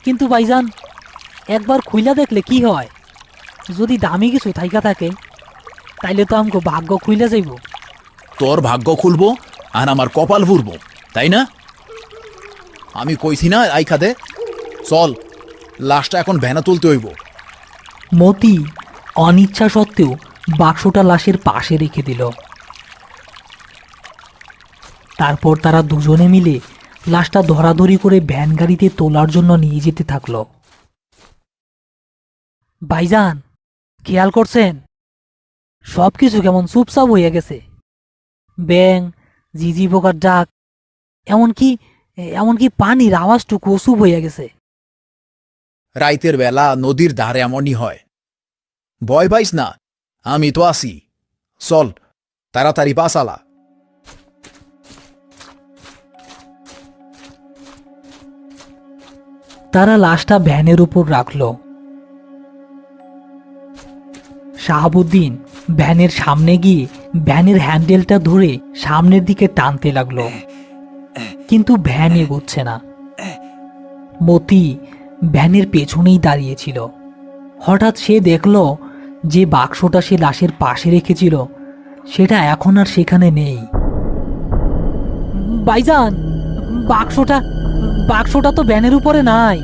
কিন্তু ভাইজান, একবার খুইলা দেখলে কি হয়? যদি দামি কিছু থাইকা থাকে তাইলে তো আমগো ভাগ্য খুইলা যাইব। তোর ভাগ্য খুলবো আর আমার কপাল ভুরবো, তাই না? আমি কইছি না আইখা দে। চল, লাশটা এখন ভ্যানে তুলতে হইব। মতি অনিচ্ছা সত্ত্বেও বাক্সটা লাশের পাশে রেখে দিল। তারপর তারা দুজনে মিলে লাশটা ধরাধরি করে ভ্যান গাড়িতে তোলার জন্য নিয়ে যেতে থাকলো। ভাইজান, খেয়াল করছেন সবকিছু কেমন চুপচাপ হইয়া গেছে? ব্যাং, ঝিঝি পোকার ডাক, এমনকি এমনকি পানির আওয়াজটুকু চুপ হইয়া গেছে। রাইতের বেলা নদীর ধারে এমনই হয়। ভয় পাইস না, আমি তো আছি। চল, তাড়াতাড়ি পা চালা। তারা লাশটা ভ্যানের উপর রাখল। শাহাবুদ্দিন ভ্যানের সামনে গিয়ে ভ্যানের হ্যান্ডেলটা ধরে সামনের দিকে টানতে লাগলো, কিন্তু ভ্যান এগোচ্ছে না। মতি ভ্যানের পেছনেই দাঁড়িয়েছিল। হঠাৎ সে দেখল যে বাক্সটা সে লাশের পাশে রেখেছিল সেটা এখন আর সেখানে নেই। ভাইজান, বাক্সটা বাক্সটা তো ভ্যানের উপরে নাই।